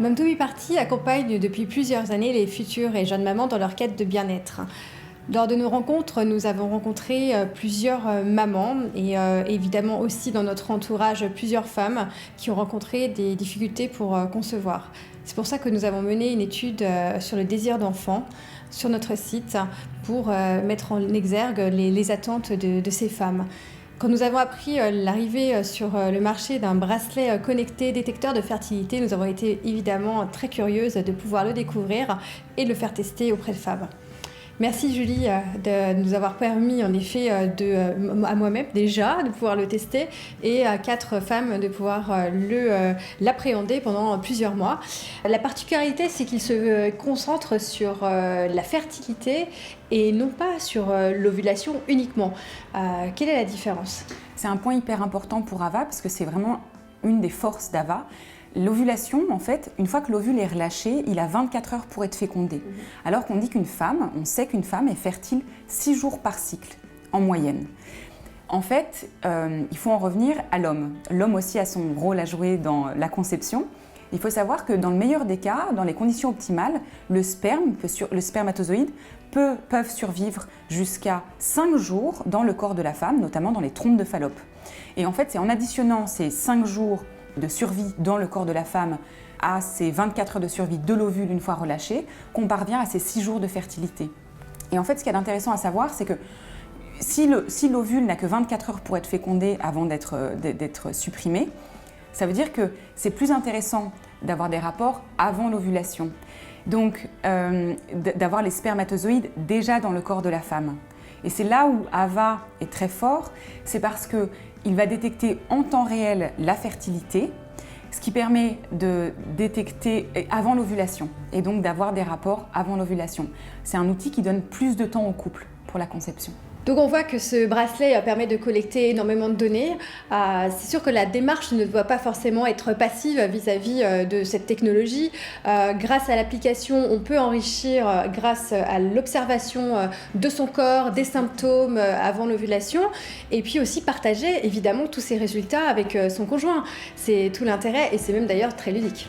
Mom to be Party accompagne depuis plusieurs années les futures et jeunes mamans dans leur quête de bien-être. Lors de nos rencontres, nous avons rencontré plusieurs mamans et évidemment aussi dans notre entourage plusieurs femmes qui ont rencontré des difficultés pour concevoir. C'est pour ça que nous avons mené une étude sur le désir d'enfant sur notre site pour mettre en exergue les attentes de ces femmes. Quand nous avons appris l'arrivée sur le marché d'un bracelet connecté détecteur de fertilité, nous avons été évidemment très curieuses de pouvoir le découvrir et de le faire tester auprès de femmes. Merci Julie de nous avoir permis en effet à moi-même déjà de pouvoir le tester et à 4 femmes de pouvoir l'appréhender pendant plusieurs mois. La particularité, c'est qu'il se concentre sur la fertilité et non pas sur l'ovulation uniquement. Quelle est la différence ? C'est un point hyper important pour Ava parce que c'est vraiment une des forces d'Ava. L'ovulation, en fait, une fois que l'ovule est relâché, il a 24 heures pour être fécondé. Alors qu'on dit on sait qu'une femme est fertile 6 jours par cycle, en moyenne. En fait, il faut en revenir à l'homme. L'homme aussi a son rôle à jouer dans la conception. Il faut savoir que dans le meilleur des cas, dans les conditions optimales, le spermatozoïde peuvent survivre jusqu'à 5 jours dans le corps de la femme, notamment dans les trompes de Fallope. Et en fait, c'est en additionnant ces 5 jours de survie dans le corps de la femme à ces 24 heures de survie de l'ovule une fois relâché, qu'on parvient à ces 6 jours de fertilité. Et en fait, ce qui est intéressant à savoir, c'est que si l'ovule n'a que 24 heures pour être fécondé avant d'être supprimé, ça veut dire que c'est plus intéressant d'avoir des rapports avant l'ovulation. Donc, d'avoir les spermatozoïdes déjà dans le corps de la femme. Et c'est là où Ava est très fort, c'est parce qu'il va détecter en temps réel la fertilité, ce qui permet de détecter avant l'ovulation et donc d'avoir des rapports avant l'ovulation. C'est un outil qui donne plus de temps au couple pour la conception. Donc on voit que ce bracelet permet de collecter énormément de données. C'est sûr que la démarche ne doit pas forcément être passive vis-à-vis de cette technologie. Grâce à l'application, on peut enrichir grâce à l'observation de son corps, des symptômes avant l'ovulation, et puis aussi partager évidemment tous ces résultats avec son conjoint. C'est tout l'intérêt et c'est même d'ailleurs très ludique.